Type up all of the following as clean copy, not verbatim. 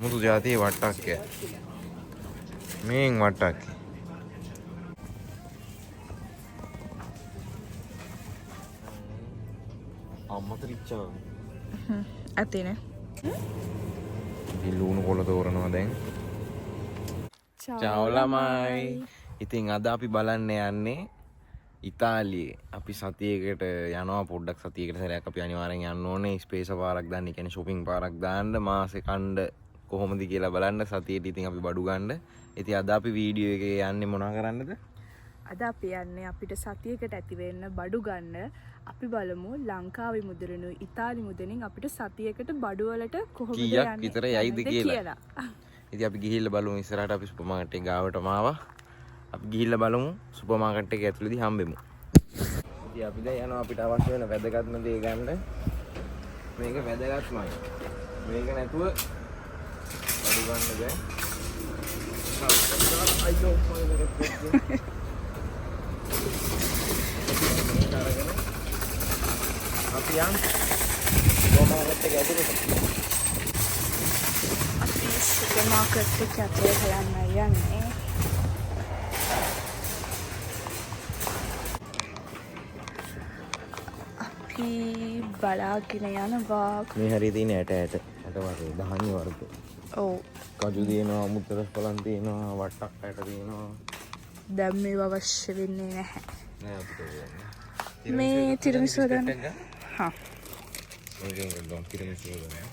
මුතු ජාතිය වට්ටක්ක. මේන් වට්ටක්ක. අම්මතරිච්චා. ඇතිනේ. ලුණු කොළ තෝරනවා දැන්. චාව් ළමයි. ඉතින් අද අපි බලන්න යන්නේ ඉතාලියේ. අපි සතියකට යනවා පොඩ්ඩක් සතියකට සැරයක් අපි අනිවාර්යෙන් යන්න ඕනේ. ස්පේස් පාරක් දාන්න, ඒ කියන්නේ shopping පාරක් දාන්න මාසේ කණ්ඩ කොහොමද කියලා බලන්න සතියේට ඉතින් අපි බඩු ගන්න. ඉතින් අද අපි වීඩියෝ එකේ යන්නේ මොනවා කරන්නද? අද අපි යන්නේ අපිට සතියකට ඇති වෙන්න බඩු ගන්න. අපි බලමු ලංකාවේ මුදලෙනුයි ඉතාලි මුදලින් අපිට සතියකට බඩු වලට කොහොමද යන්නේ කීයක් විතර යයිද කියලා. ඉතින් අපි ගිහිල්ලා බලමු. ඉස්සරහට අපි සුපර් මාකට් එක ගාවටම ආවා. අපි ගිහිල්ලා බලමු සුපර් මාකට් එක ඇතුළේදී හම්බෙමු. ඉතින් අපි දැන් යනවා අපිට අවශ්‍ය වෙන වැදගත්ම දේ ගන්න. මේක වැදගත්මයි. මේක නැතුව බඩු ගන්න බෑ. අයියෝ අපි යන් සුපර් මාකට් එක ඇතුළට. අපි සුපර් මාකට් එක ඇතුළට යන්නේ. අපි බලාගෙන යනවා. මේ හරිය තියෙන ඇට වගේ ධාන්‍ය වර්ග. ඔව්. කජු තියෙනවා, මුතරස් පලන් තියෙනවා, වට්ටක් ඇට තියෙනවා. දැන් මේව අවශ්‍ය වෙන්නේ නැහැ. නෑ අපිට මේ තිරමිසු හදන්න. හා. මේකෙන් ගොඩක් තිරමිසු හදන්න.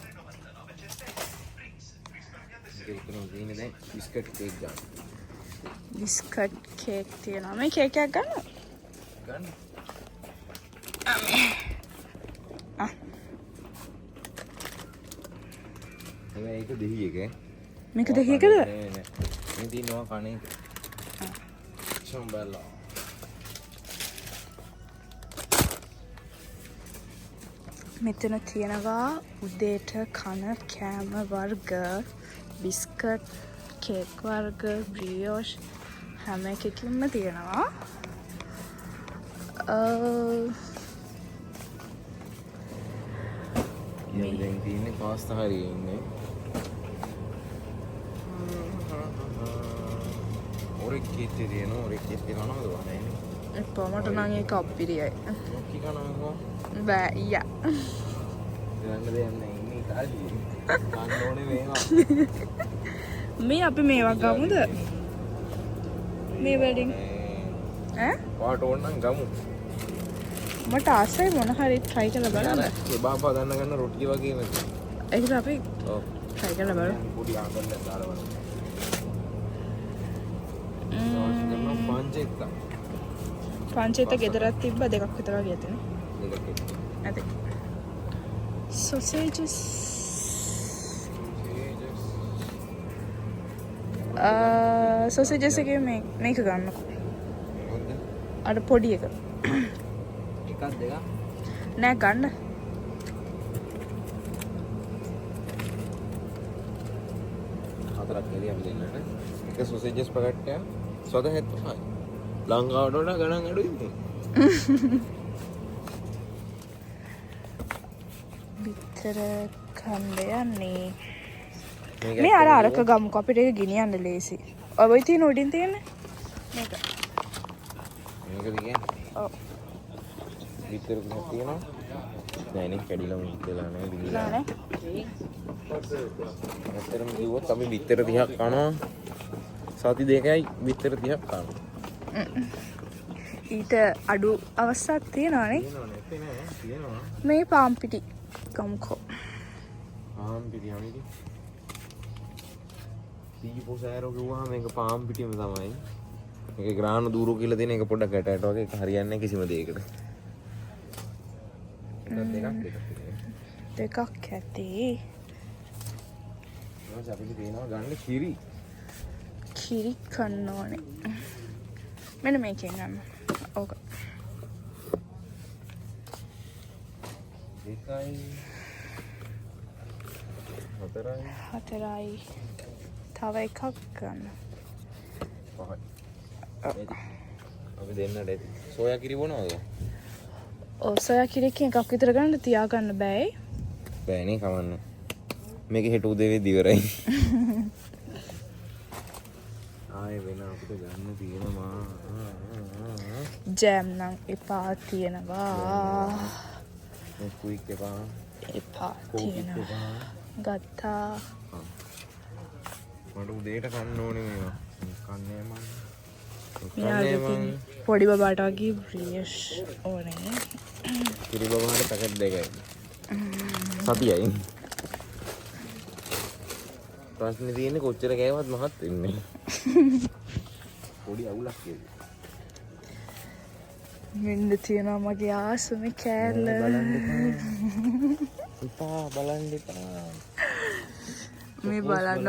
මේකෙන් තියෙන දැන් බිස්කට් කේක් ගන්න. බිස්කට් කේක් තියෙනවා. මේ කේක් එකක් ගන්න. ගන්න. මේක දෙහි එක. මේක දෙහියකද? නෑ නෑ. මේ තියෙනවා කණේ. චම්බලා. මෙතන තියෙනවා උදේට කන කෑම වර්ග, බිස්කට්, කේක් වර්ග, බ්‍රියෝෂ් හැම එකකින්ම තියෙනවා. දැන් තියෙන්නේ පාස්තා හරි ඉන්නේ. ඔරෙක්කෙත් තියෙනවා. ඔරෙක්කෙත් තියෙනවා නේද? එපමට නම් ඒක අප්පිරියයි. මොකක් කනවා? බෑ යා. ගන්න දෙයක් නෑ ඉන්නේ ඉතාලියේ. ගන්න ඕනේ මේවා. මේ අපි මේවා ගමුද? මේ වෙඩින් ඈ? පාට ඕන නම් ගමු. මට ආසයි මොන හරි try කරලා බලන්න. කෙබාබ් හදන්න ගන්න රොටිය වගේම. ඒකද අපි ඔව්. try කරලා බලමු. පොඩි ආකල්ලක් දාලා බලමු. පංචෙත්ත. පංචෙත්ත ගෙදරක් තිබ්බ දෙකක් විතර වගේ ඇතිනේ. දෙකක්. ඇති. sausages sausages එකේ මේක ගන්නකො. අර පොඩි එක. එකක් දෙකක්. නෑ ගන්න. හතරක් එළිය අපි දෙන්නට. එක සොසේජස් පැකට්ටයක් $70. ලංකාවට වඩා ගණන් අඩුයි මේ. බිත්තර කන්ද යන්නේ. මේ අරක ගමුකෝ අපිට ඒක ගෙනියන්න ලේසි. ඔය තියෙන උඩින් තියෙන්නේ මේක. මේකද කියන්නේ? ඔව්. බිත්තර තුනක් තියෙනවා. නෑ නේ කැඩිලා මුත්තලා නෑ බිඳිලා. නෑ ඇත්තටම කිව්වොත් අපි බිත්තර 30ක් කනවා. සති දෙකයි බිත්තර 30ක් කනවා. ඊට අඩු අවස්ථාවක් තියෙනවානේ. තියෙනවා. මේ පාම් පිටි ගමුකෝ. පාම් පිටි හැමෝටි. සීපොසෑරෝ කිව්වහම මේක පාම් පිටිම තමයි. මේක ග්‍රාන දූරෝ කියලා තියෙන එක පොඩ්ඩක් ගැටයට වගේ ඒක හරියන්නේ නැහැ කිසිම දෙයකට. දෙකක් ඇති. ඊට අපිට තියෙනවා ගන්න කිරි. කිරි කන්න ඕනේ. මෙන්න මේකෙන් ගන්න. ඕක. දෙකයි. හතරයි. තව එකක් ගන්න. පහයි. අපි දෙන්නට ඇති. සෝයා කිරි බොනවද? ඔව් සෝයා කිරි එකක් විතර ගන්න තියාගන්න බෑයි. බෑනේ කවන්න. මේක හෙට උදේ වෙද්දි ඉවරයි. ආයේ වෙන අපිට ගන්න තියෙනවා. ජෑම් නම් එපා තියෙනවා. මේ කුයික් එපා. එපා කෝකික් තියෙනවා. එපා. ගත්තා. මට උදේට කන්න ඕනේ මේවා. කන්නේ මම. මෙයාගේ පොඩි බබාට වගේ බ්‍රියෂ් ඕනේ. කිරි බබාට පැකට් දෙකයි. සතියයි. ප්‍රශ්නේ තියෙන්නේ කොච්චර කෑවත් මහත් වෙන්නේ. පොඩි අවුලක් කියන්නේ. මෙන්න තියෙනවා මගේ ආසම කෑල්ල. ඉපා බලන්න එපා. මේ බලන්න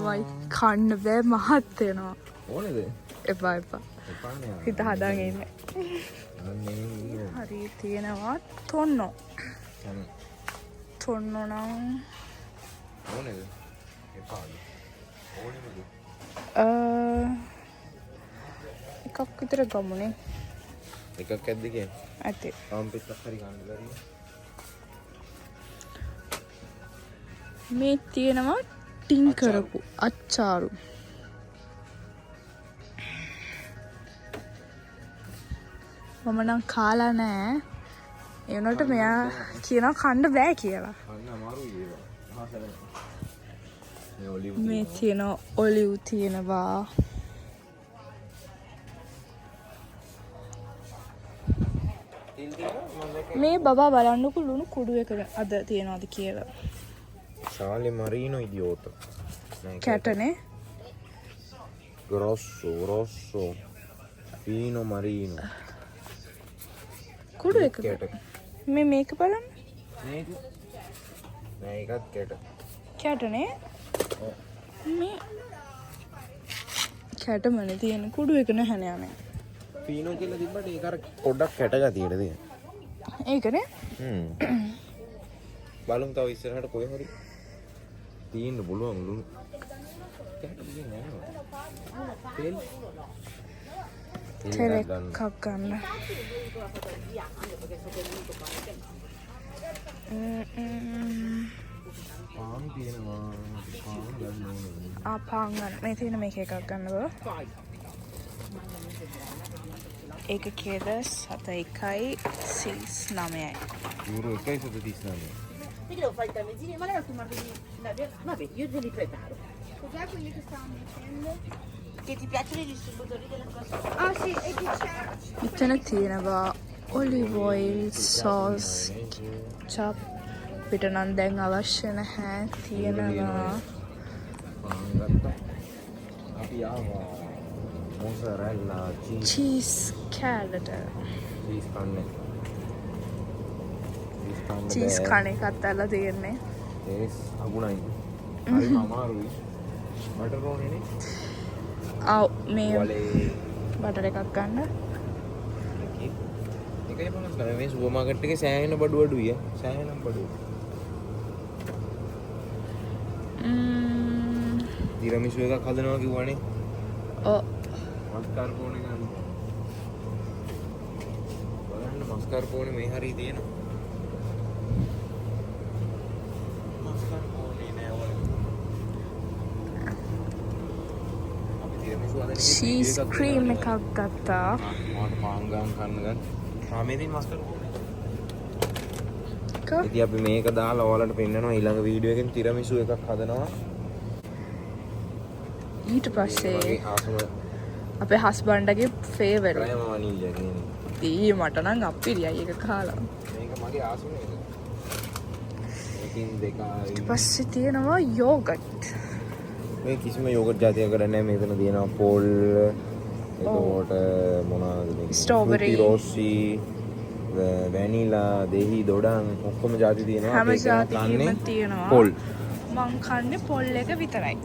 වයි කන්න බෑ මහත් වෙනවා. ඕනේද? එපා එපා. එපා නේ. හිත හදාගෙන ඉන්න. අනේ හරි තියෙනවා තොන්නෝ. තොන්නෝ නම් ඕනේද? එපා. ඕනේද? එකක් විතර ගමුනේ. එකක් ඇද්ද කියන්නේ? ඇතේ. ආම්පිටක් හරි ගන්න බැරිද? මේ තියෙනවා ටින් කරපු අච්චාරු. මම නම් කාලා නෑ. ඒ වුණාට මෙයා කියනවා කන්න බෑ කියලා. අන්න අමාරුයි ඒවා. මහසල. මේ ඔලිව් මේ තියෙන ඔලිව් තියෙනවා. මේ බබා බලන්නකු ලුණු කුඩු එක අද තියෙනවද කියලා. Sale marino idiota. කැටනේ. Grosso. Fino marino. කුඩු එක. මේ මේක බලන්න. මේක. නෑ ඒකත් කැට. කැටනේ. මේ කැටමනේ තියෙන කුඩු එක නැහැ නේ. Fino කියලා තිබ්බට ඒක අර පොඩ්ඩක් කැට ගතියද තියෙන. ඒකනේ. බලමු තව ඉස්සරහට කොහෙ හරි තියෙන්න පුළුවන් ලුණු. තෙල් එකක් ගන්න. පාන් තියෙනවා. පාන් ගන්න ඕනේ. පාන් ගන්න. මේ තියෙන මේක එකක් ගන්න බව. ඒක කේද 7.139යි. Euro 1.39. Io devo fare il tamezzino, ma lei ha martedì. Vabbè, io te li preparo. Cos'è quelli che stanno mettendo? Che ti piacciono i distributori della cosa? Ah sì, e che c'è? මෙතන තියෙනවා olive oil sauce චප් පිට නම් දැන් අවශ්‍ය නැහැ තියෙනවා. පාන් ගත්තා. අපි ආවා. මොසරෙල්ලා චීස් කැලට. චීස් කන්නේ. චීස් කණ එකත් අල්ල තියෙන්නේ. ඒස් අගුණයි. හරිම අමාරුයි. බටර් ඕනේනේ. ආ මේ වලේ බටර් එකක් ගන්න. එකයි 50 මේ සුපර් මාකට් එකේ සෑහෙන බඩු අඩුයි. සෑහෙනම් බඩු. තිරමිසු එකක් හදනවා කිව්වනේ. ඔව්. මස්කාර්පෝනේ ගන්න. බලන්න මස්කාර්පෝනේ මේ හරිය තියෙනවා. චීස් ක්‍රීම් එකක් ගත්තා. මට පාන් ගන්න කන්න ගන්න. මේ තියෙන මස්කාර්පෝනේ. ඉතින් අපි මේක දාලා ඔයාලට පෙන්නනවා ඊළඟ වීඩියෝ එකෙන් තිරමිසු එකක් හදනවා. ඊට පස්සේ මගේ ආසම අපේ හස්බන්ඩ්ගේ ෆේවරිට්. ක්‍රයම වනිල්ලා කියන්නේ. ඊ මට නම් අප්පිරියයි ඒක කාලා. මේක මගේ ආසම එක. මේකින් දෙකයි. ඊට පස්සේ තියෙනවා යෝගට්. මේ කිසිම යෝගට් જાතියකට නැහැ. මෙතන තියෙනවා පොල් එතකොට මොනවාද මේක? ස්ට්‍රෝබෙරි, රෝසි, වැනිලා, දෙහි, දොඩම් ඔක්කොම જાති තියෙනවා. හැම જાතියෙම තියෙනවා. පොල්. මං කන්නේ පොල් එක විතරයි.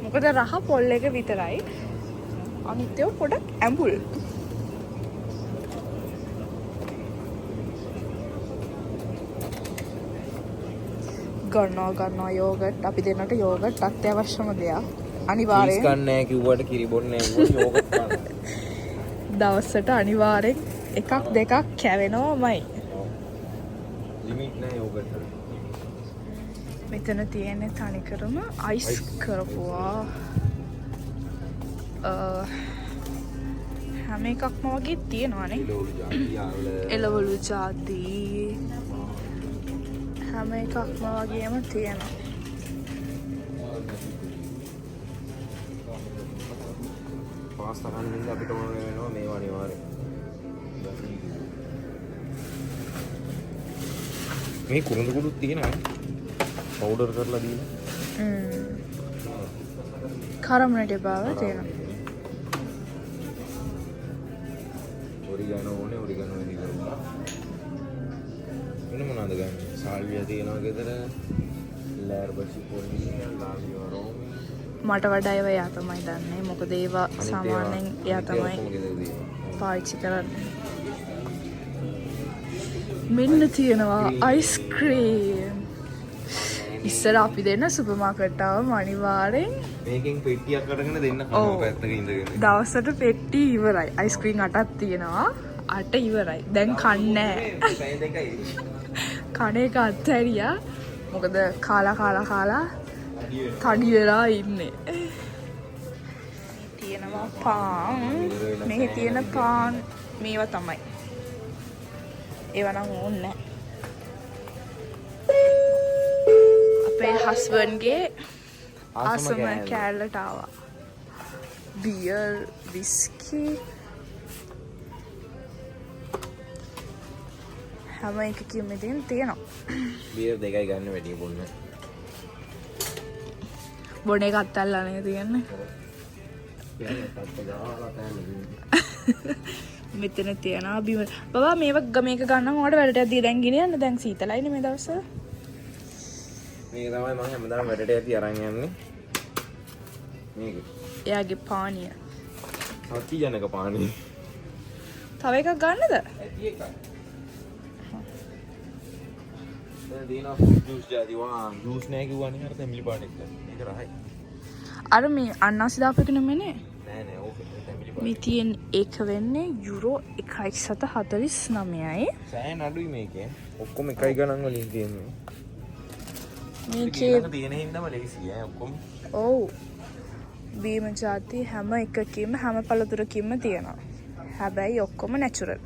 මොකද රහ පොල් එක විතරයි. අනිත් ඒවා පොඩක් ඇඹුල්. ගන්නවා යෝගට්. අපි දෙන්නට යෝගට් අත්‍යවශ්‍යම දෙයක්. අනිවාර්යෙන්. චීස් කන්නේ නැහැ කිව්වට කිරි බොන්නේ නැහැ කිව්වට යෝගට් කන්න. දවසට අනිවාර්යෙන් එකක් දෙකක් කැවෙනවමයි. ලිමිට් නැහැ යෝගට්. මෙතන තියෙන්නේ තනිකරම අයිස් කරපුවා හැම එකක්ම වගේ තියෙනවානේ. එළවලු ජාති හැම එකක්ම වගේම තියෙනවා. පාස්තා කන්න ඉන්න අපිට ඕන වෙනවා මේවා අනිවාර්යෙන්. මේ කුරුඳු කුඩුත් තියෙනවා. පවුඩර් කරලා දීලා. කරමුණට බව තියෙනවා. ඔරිගානෝ ඕනේ ඔරිගානෝ වැඩි කරලා. වෙන මොනවද ගන්න? සාල්වියා තියෙනවා ගෙදර. ලෑර්බසි පොල්ලි ලාවියෝ රෝමි. මට වඩා ඒවා එයා තමයි දන්නේ. මොකද ඒවා සාමාන්‍යයෙන් එයා තමයි පාවිච්චි කරන්නේ. මෙන්න තියෙනවා අයිස්ක්‍රීම්. ඉස්සර අපි දෙන්න සුපර් මාකට් ආවම අනිවාර්යෙන් මේකෙන් පෙට්ටියක් අරගෙන දෙන්න කනවා පැත්තක ඉඳගෙන. දවසට පෙට්ටි ඉවරයි. අයිස්ක්‍රීම් 8ක් තියෙනවා. 8 ඉවරයි. දැන් කන්නේ නැහැ. කණ එක අත්හැරියා. මොකද කාලා තඩි වෙලා ඉන්නේ. තියෙනවා පාන්. මේ තියෙන පාන් මේවා තමයි. ඒවා නම් ඕනේ අපේ හස්බන්ඩ්ගේ ආසම කෑල්ලට ආවා. බියර් විස්කි හැම එකකින්ම තියෙනවා. බියර් 2යි ගන්න වැඩි බොන්න. බොන එක අත්තල්ලානේ තියෙන්නේ. මෙතන තියෙනවා බිම. බබා මේක ගන්න මොකට වැඩට යද්දී දැන් ගෙනියන්න. දැන් සීතලයිනේ මේ දවස්වල. මේක තමයි මම හැමදාම වැඩට යද්දී අරන් යන්නේ. මේක. එයාගේ පානිය. සත්‍ය ජනක පානිය. තව එකක් ගන්නද? ඇති එකක්. දැන් දිනා ෆෘට් ජූස් ජාති වා ජූස් නෑ කිව්වනේ අර තැඹිලි පාට එක. ඒක රහයි. අර මේ අන්නාසි දාපු එක නෙමෙයිනේ. නෑ ඕක තැඹිලි පාට. මේ තියෙන එක වෙන්නේ යුරෝ 1.49යි. සෑහෙන අඩුයි මේකේ. ඔක්කොම එකයි ගණන් වලින් තියෙන්නේ. මේකේ තියෙන හින්දාම ලේසියි ඈ ඔක්කොම. ඔව්. බීම ජාති හැම එකකින්ම හැම පළතුරකින්ම තියෙනවා. හැබැයි ඔක්කොම නැචරල්.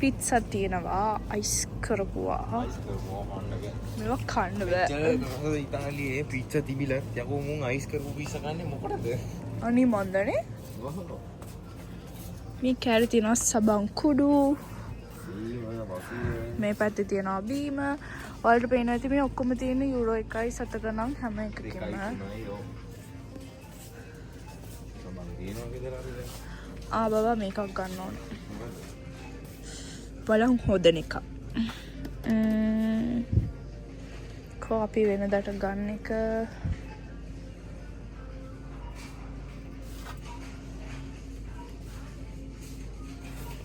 පිට්සා තියෙනවා අයිස් කරපුවා. මේවා කන්න බෑ. මොකද ඉතාලියේ පිට්සා තිබිලා යකෝ මුන් අයිස් කරපු පිට්සා කන්නේ මොකටද? අනි මන්දනේ. මේ කෑලි තියෙනවා සබන් කුඩු. මේ පැත්තේ තියෙනවා බීම. ඔයාලට පේනවා ඇති මේ ඔක්කොම තියෙන යුරෝ 1.7 ගණන් හැම එකකින්ම. බබා මේකක් ගන්න ඕනේ. බලන් හොදන එක. කෝ අපි වෙනදට ගන්න එක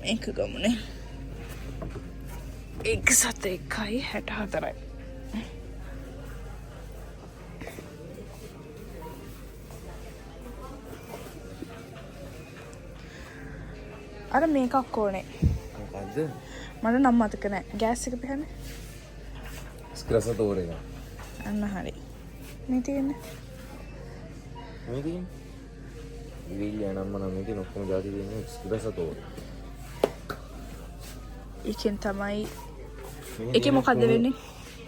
මේක ගමුනේ. 1.64යි. අර මේකක් ඕනේ. මොකද්ද? මට නම් මතක නෑ. ගෑස් එක පිහන්නේ. ස්ක්‍රසතෝර එක. අන්න හරි. මේ තියෙන්නේ. මේ තියෙන්නේ. විල්ලිය නම් නම් මේකේ ඔක්කොම જાති තියෙන්නේ ස්ක්‍රසතෝර. ඒකෙන් තමයි ඒකේ මොකද්ද වෙන්නේ?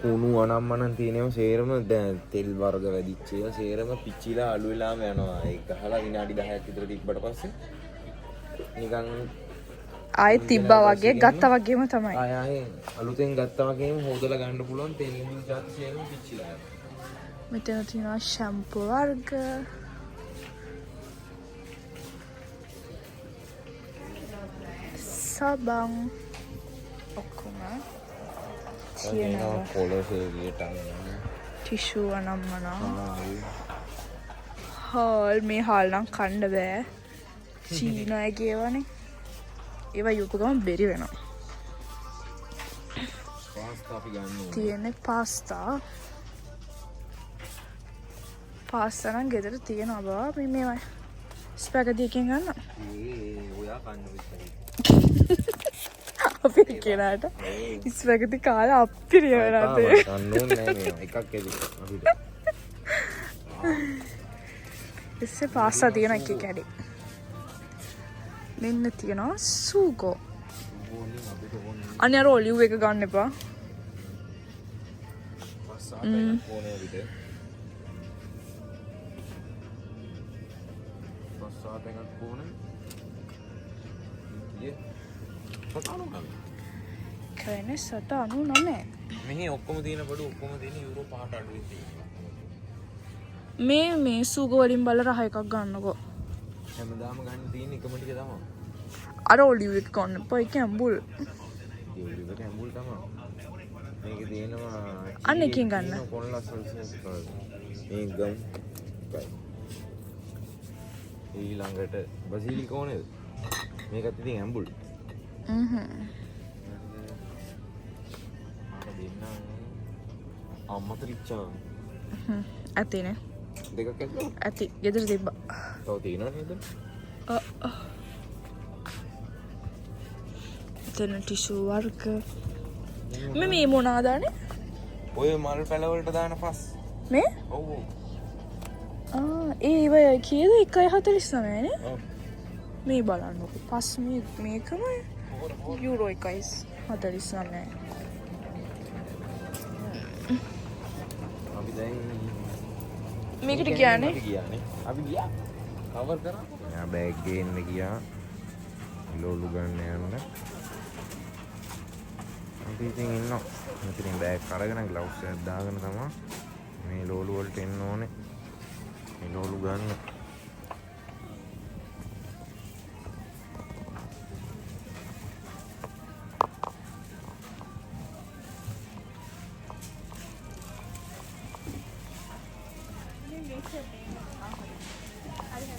කුණු අනම්මනම් තියෙනව සේරම දැන් තෙල් වර්ග වැඩිච්ච ඒවා සේරම පිච්චිලා අළු වෙලාම යනවා. ඒක ගහලා විනාඩි 10ක් විතර තිබ්බට පස්සේ නිකන් ආයෙත් තිබ්බා වගේ ගත්තා වගේම තමයි. ආයෙ අලුතෙන් ගත්තා වගේම හොදලා ගන්න පුළුවන් තෙල් වලින් જાති සේරම පිච්චිලා යනවා. මෙතන තියෙනවා ෂැම්පු වර්ග. සබන් ඔක්කොම තියෙනවා. කොලසෙලියට අන්න ටිෂු අනම්මනා. හාල් මේ හාල් නම් කන්න බෑ. චීනයි කියවනේ. ඒවා යුපු ගමන් බෙරි වෙනවා. පාස්තා අපි ගන්න ඕනේ. තියෙන්නේ පාස්තා. පාස්තා නම් ගෙදර තියෙනවා බා. මේ මේවයි. ස්පැගටි එකෙන් ගන්න. ඔයා කන්න විතරයි. අපි කෙනාට ස්පැගටි කාලා අප්පිරිය වෙනවා තේ. කන්න ඕනේ නෑ මේ එකක් ඇවිත් අපිට. ඉස්සේ පාස්තා තියෙන එක කැඩි. මෙන්න තියෙනවා සූගෝ. අනේ අර ඔලිව් එක ගන්න එපා. ඕනේ විතර. එකක් ඕනේ. කෑනේ 799. මෙහි ඔක්කොම තියෙන බඩු ඔක්කොම තියෙන යුරෝ 5ට අඩුවෙන් තියෙනවා. මේ සූගෝ වලින් බලලා රහ එකක් ගන්නකෝ. හැමදාම ගන්න තියෙන එකම ටික තමයි. අර ඔලිව් එක ගන්න එපා. ඒක ඇඹුල්. ඒ ඔලිව් එක ඇඹුල් තමයි. මේක තියෙනවා අන්න එකකින් ගන්න. කොල්ලස් වලසස් මේ ගම්. ඊළඟට බසිලික ඕනේද? මේකත් ඉතින් ඇඹුල්. අම්මට රිච්චා. ඇතිනේ. දෙකක් ඇද්ද? ඇති. ගෙදර තිබ්බා. තව තියෙනවද නේද? එතන ටිෂු වර්ග. මේ මොනවාද අනේ? ඔය මල් පැල වලට දාන පස්. මේ? ඔව් ඔව්. ඒව කීයද 1.49 නේ? ඔව්. මේ බලන්නකො. පස් මේකම යුරෝ 1.49. අපි දැන් මේකට ගියානේ. අපි ගියා. කවර් කරා. යා බෑග් ගේන්න ගියා. ලෝලු ගන්න යන්න. අපි ඉතින් ඉන්නවා. මෙතනින් බෑග් අරගෙන ග්ලව්ස් එකක් දාගෙන තමයි මේ ලෝලු වලට එන්න ඕනේ. මේ ලෝලු ගන්න.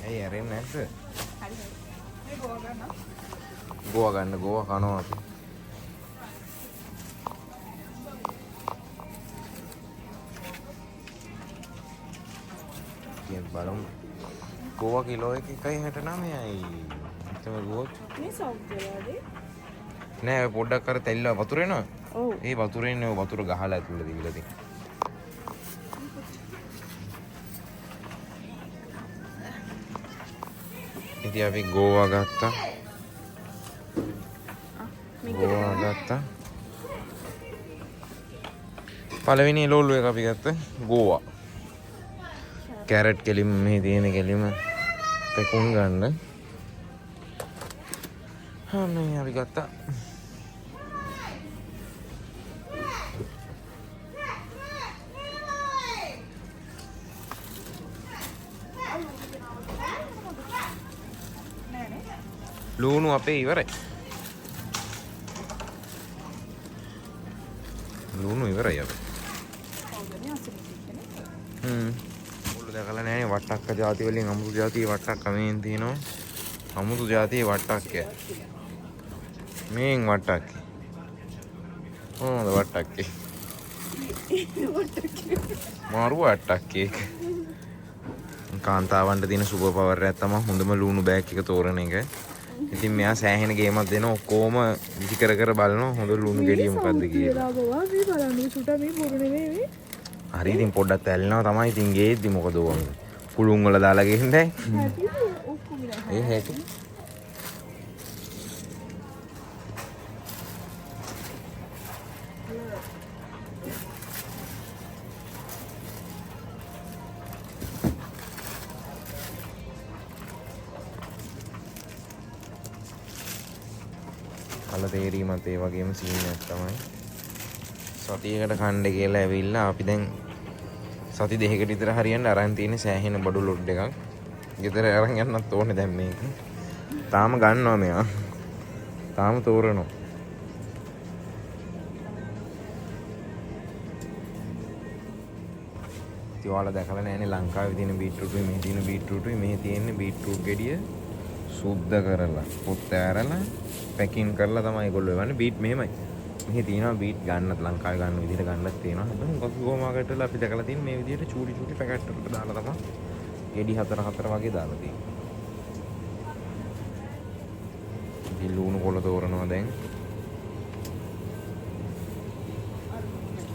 ඇයි ඇරෙන්නේ නැද්ද? ගෝවා ගන්න ගෝවා කනවා අපි. කියන්න බලමු. ගෝවා කිලෝ එක 1.69යි. තමයි ගෝවා. මේ සෞඛ්‍යවාදී. නෑ පොඩ්ඩක් කර තෙල්ල වතුර එනවා. ඔව්. ඒ වතුරේ නේ වතුර ගහලා ඇතුළේ දීලා තියෙන්නේ. ඉතින් අපි ගෝවා ගත්තා. ගෝවා ගත්තා. පළවෙනි ලෝලු එක අපි ගත්තා ගෝවා. කැරට් කෙලිම මෙහි තියෙන කෙලිම පෙකුන් ගන්න. මේ අපි ගත්තා. ලූණු අපේ ඉවරයි. ලූණු ඉවරයි අපේ. මුළු දැකලා නැහැ වට්ටක්ක ಜಾති වලින් අමුතු ಜಾති වට්ටක්ක මේන් තියෙනවා. අමුතු ಜಾති වට්ටක්ක. මේන් වට්ටක්ක. වට්ටක්ක. මාරු වට්ටක්ක. කාන්තාවන්ට තියෙන සුපර් පවර් එකක් තමයි හොඳම ලූණු බෑග් එක තෝරන එක. ඉතින් මෙයා සෑහෙන ගේමක් දෙනවා ඔක්කොම විසි කර කර බලනවා හොඳ ලුණු ගෙඩිය මොකද්ද කියලා. හරි ඉතින් පොඩ්ඩක් තැල්ලනවා තමයි ඉතින් ගේද්දි මොකද ඕන්නේ. කුළුන් වල දාලා ගෙන්නේ. ඒ හැටි. අල තේරීමත් ඒ වගේම සීන් එකක් තමයි. සතියකට කණ්ඩේ කියලා ඇවිල්ලා අපි දැන් සති දෙකකට විතර හරියන්න අරන් තියෙන සෑහෙන බඩු ලොඩ් එකක්. ගෙදර අරන් යන්නත් ඕනේ දැන් මේක. තාම ගන්නවා මෙයා. තාම තෝරනවා. ඉතින් ඔයාලා දැකලා නැහැනේ ලංකාවේ තියෙන බීට්‍රූටුයි මේ තියෙන බීට්‍රූටුයි මේ තියෙන බීට්‍රූට් ගෙඩිය සුද්ධ කරලා පොත් ඇරලා පැකින් කරලා තමයි ඒගොල්ලෝ එවන්නේ. බීට් මෙහෙමයි. මෙහි තියෙනවා බීට් ගන්නත් ලංකාවේ ගන්න විදිහට ගන්නත් තියෙනවා. හැබැයි කොෆි සුපර්මාකට් වල අපි දැකලා තියෙන මේ විදිහට චූටි චූටි පැකට් වලට දාලා තමයි ගෙඩි 4 වගේ දාලා තියෙන්නේ. ඉතින් ලුණු කොළ තෝරනවා දැන්.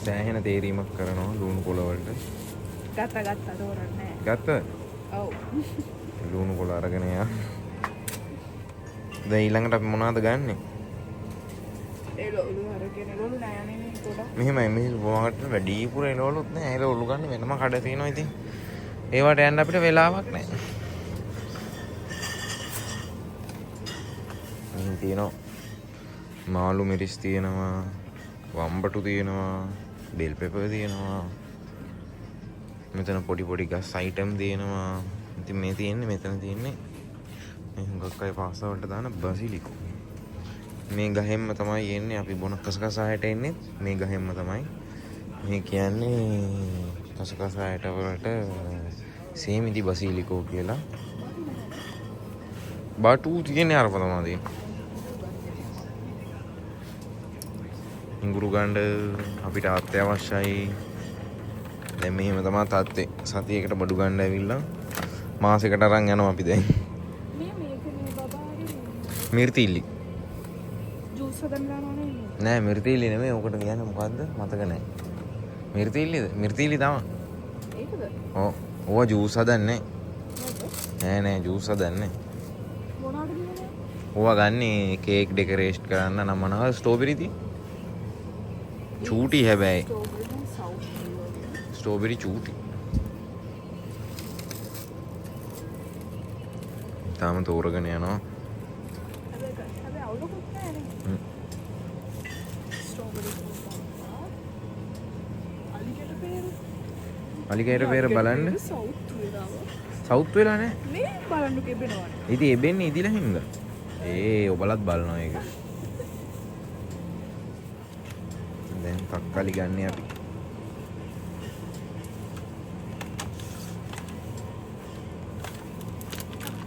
සෑහෙන තේරීමක් කරනවා ලුණු කොළ වලට. ගත්තා තෝරන්නේ. ගත්තද? ඔව්. ලුණු කොළ අරගෙන යා. දැන් ඊළඟට අපි මොනවද ගන්නෙ? එළවලු අරගෙන එළවලු නෑනේ නේ පොඩක්. මෙහෙමයි මේ සුපර්මාකට් වල ඩීපුර එළවලුත් නෑ. එළවලු ගන්න වෙනම කඩ තියෙනවා ඉතින්. ඒවට යන්න අපිට වෙලාවක් නෑ. මෙහි තියෙනවා මාළු මිරිස් තියෙනවා, වම්බටු තියෙනවා, බෙල් පෙපර් තියෙනවා. මෙතන පොඩි පොඩි ගස් අයිටම් තියෙනවා. ඉතින් මේ තියෙන්නේ මෙතන තියෙන්නේ මේ හුඟක් අය පාස්තා වලට දාන බසිලිකෝ. මේ ගහෙන්ම තමයි එන්නේ අපි බොන කසකසායට එන්නේ මේ ගහෙන්ම තමයි. මේ කියන්නේ කසකසායට වලට සේමිදි බසිලිකෝ කියලා. බටු තියෙන්නේ අර පොතමදී. ඉඟුරු ගන්න අපිට අත්‍යවශ්‍යයි. දැන් මෙහෙම තමයි තාත්තේ සතියකට බඩු ගන්න ඇවිල්ලා මාසෙකට අරන් යනවා අපි දැන්. මේකනේ බබාගේ මිර්තිලි. ජූස් හදන්න දානවනේ. නෑ මිර්තිලි නෙමෙයි. ඕකට කියන්නේ මොකද්ද? මතක නෑ. මිර්තිලිද? මිර්තිලි තමයි. ඒකද? ඔව්. ඕවා ජූස් හදන්නේ. නෑ ජූස් හදන්නේ. මොනවද කියන්නේ? ඕවා ගන්නේ කේක් ඩෙකොරේට් කරන්න නම් මොනවද ස්ට්‍රෝබෙරි තියෙන්නේ? චූටි හැබැයි. ස්ට්‍රෝබෙරි චූටි. තාම තෝරගෙන යනවා. හැබැයි අවුලකුත් නෑනේ. ස්ට්‍රෝබෙරි අලිගේට පෙර බලන්න. සවුත් වෙලා නෑ. මේ බලන්න කෙබෙනවනේ. ඉතින් එබෙන්නේ ඉදිලා හින්දා. ඔබලත් බලනවා ඒක. දැන් තක්කාලි ගන්න අපි.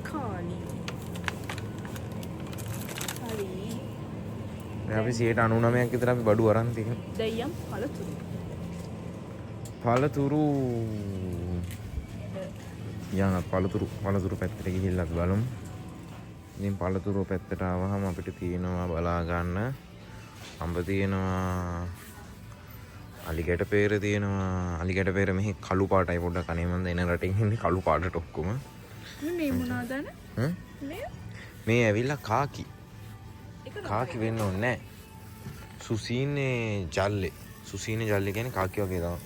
කාලි. හරි. දැන් අපි 99ක් විතර අපි බඩු අරන් තියෙනවා. දෙයියම් පළතුරු. පළතුරු පළතුරු පැත්තට ගිහිල්ලා අපි බලමු. ඉතින් පළතුරු පැත්තට ආවහම අපිට තියෙනවා බලා ගන්න අඹ තියෙනවා, අලිගැට peer තියෙනවා. අලිගැට peer මෙහි කළු පාටයි පොඩ්ඩක් අනේ මන්ද එන රටින් ඉන්නේ කළු පාටට ඔක්කොම. මේ මොනවද නේ? මේ ඇවිල්ලා කාකි. කාකි වෙන්න ඕනේ නැහැ. සුසීනේ ජල්ලේ. සුසීනේ ජල්ලේ කියන්නේ කාකි වගේ තමයි.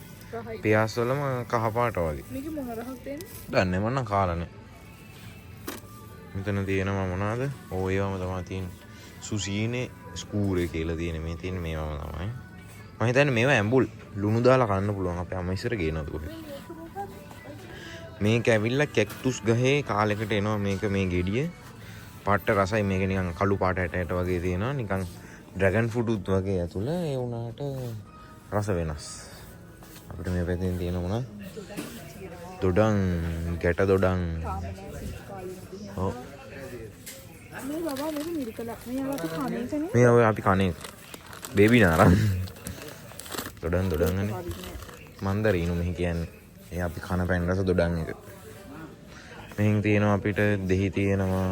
පියාස් වලම කහ පාට වගේ. මේක මොන රහක් දෙන්නේ? දන්නේ මම නම් කාලා නැහැ. මෙතන තියෙනවා මොනවද? ඒවම තමයි තියෙන්නේ. සුසීනේ ස්කූරේ කියලා තියෙන මේ තියෙන මේවම තමයි. මම හිතන්නේ මේවා ඇඹුල් ලුණු දාලා කන්න පුළුවන්. අපේ අම්මා ඉස්සර ගේනවද කොහෙද? මේක ඇවිල්ලා කැක්ටුස් ගහේ කාලෙකට එනවා මේක මේ ගෙඩිය. පාට රසයි මේක නිකන් කළු පාට ඇටයට වගේ තියෙනවා. නිකන් ඩ්‍රැගන් ෆෘට් උත් වගේ ඇතුළ ඒ වුණාට රස වෙනස්. අපිට මේ පැත්තෙන් තියෙන මොනවද? දොඩම් ගැට දොඩම්. ඔව්. මේ බබා මේක මිරිකලා. මේ අපි කණේකනේ. මේ ඔය අපි කණේ බේබි නාරා. දොඩම් නේ. මන්දරීනු මෙහි කියන්නේ. ඒ අපි කන පැන් රස දොඩම් එක. මෙහින් තියෙනවා අපිට දෙහි තියෙනවා.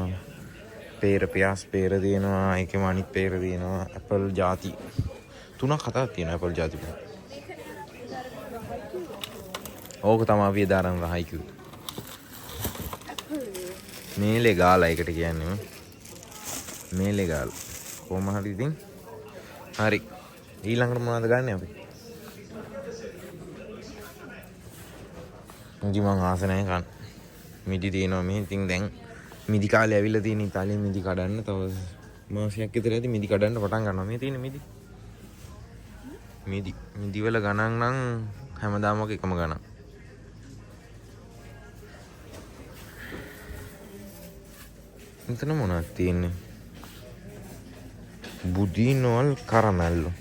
peer පියාස් peer තියෙනවා. ඒකෙම අනිත් peer තියෙනවා. ඇපල් ಜಾති 3-4ක් තියෙනවා ඇපල් ಜಾති. ඕක තමයි අපි දාරන් රහයි කිව්වේ. මේලේ ගාලා එකට කියන්නේ. මේලේ ගාලා. කොහොම හරි ඉතින්. හරි. ඊළඟට මොනවද ගන්න අපි? ඉතින් මං ආස නැහැ කන්න. මිදි තියෙනවා මේ. ඉතින් දැන් මිදි කාලේ ඇවිල්ලා තියෙන ඉතාලියේ මිදි කඩන්න තව මාසයක් විතර ඇති මිදි කඩන්න පටන් ගන්නවා. මේ තියෙන මිදි. මිදි වල ගණන් නම් හැමදාම වගේ එකම ගණන්. මෙතන මොනවද තියෙන්නේ? බුදිනෝල් කරමැල්ලෝ.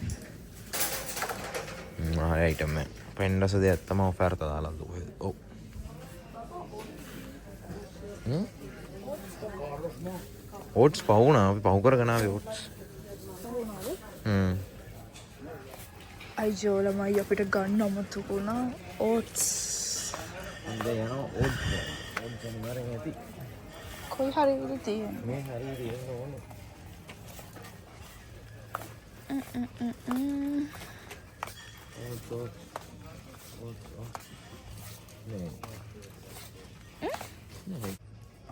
ආයෙ අයිටම් එක. පෙන්ඩස දෙයක් තමයි ඔෆර් දාලා දුවේ. ඔව්. ඕට්ස් පවුණා. අපි පහු කරගෙන ආවේ ඕට්ස්. අයියෝ ළමයි අපිට ගන්න අමතකුණා ඕට්ස්. දැන් යනවා ඕට්ස් අනිවාර්යෙන් ඇති. කොයි හරියද තියෙන්නේ? මේ හරියට එන්න ඕනේ.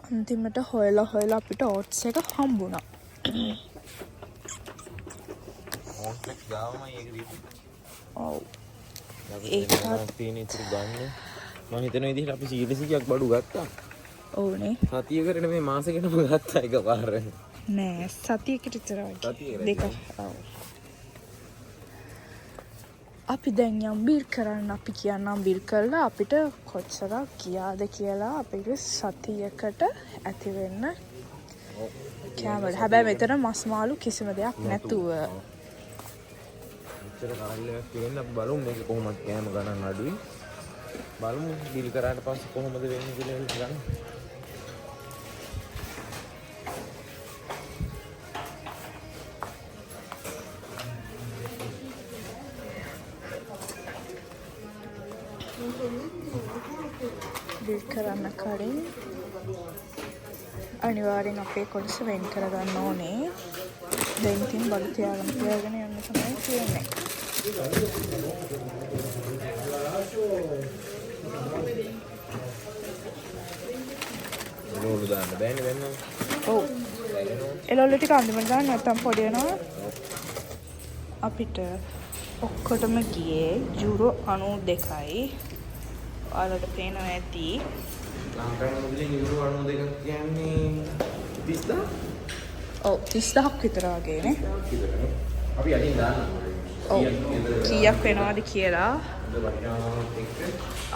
අන්තිමට හොයලා හොයලා අපිට ඕට්ස් එක හම්බුණා. ඕට්ස් එක ගාවමයි ඒක දීපු. ඔව්. ඒකත් තියෙන ඉතුරු ගන්න. මම හිතන විදිහට අපි 100ක් බඩු ගත්තා. ඕනේ. සතියකට මේ මාසෙකටම ගත්තා එකපාරට. නෑ සතියකට විතරයි. දෙක. ඔව්. අපි දැන් යම් බිල් කරන්න අපි කියන්නම් බිල් කරලා අපිට කොච්චරක් ගියාද කියලා අපිට සතියකට ඇති වෙන්න කැමරා. හැබැයි මෙතන මස් මාළු කිසිම දෙයක් නැතුව. මෙච්චර කාලයක් තියෙන අපි බලමු මේක කොහොමද කෑම ගණන් අඩුයි. බලමු බිල් කරාට පස්සේ කොහොමද වෙන්නේ කියලා ගන්න. බිල් කරන්න කලින් අනිවාර්යෙන් අපේ කොටස වෙන් කරගන්න ඕනේ. දැන් ඉතින් බඩු තියාගෙන යන්න තමයි කියන්නේ. ලෝලු දාන්න බෑනේ වෙන්න. ඔව්. එළවලු ටික අන්තිමට දාන්න නැත්තම් පොඩි වෙනවා. අපිට ඔක්කොටම ගියේ යුරෝ 92යි. ඔයාලට පේනවා ඇති. ලංකාවේ මුදලින් යුරෝ 92ක් කියන්නේ 30000? ඔව් 30000ක් විතර වගේනේ. අපි අදින් දාන්න. ඔව්. කීයක් වෙනවද කියලා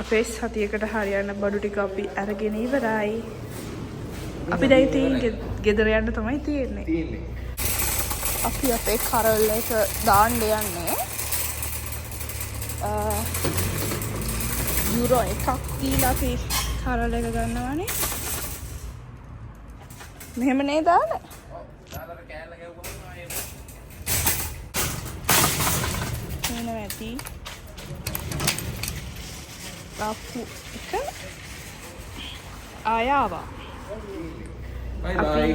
අපේ සතියකට හරියන්න බඩු ටික අපි අරගෙන ඉවරයි. අපි දැන් ඉතින් ගෙදර යන්න තමයි තියෙන්නේ. අපි අපේ කරල් එක දාන්න යන්නේ. යුරෝ එකක් දීලා අපි කරල් එක ගන්නවානේ. මෙහෙම නේ දාන්නේ. ඇති ලප්පු එක ආයාවා. බයි බයි.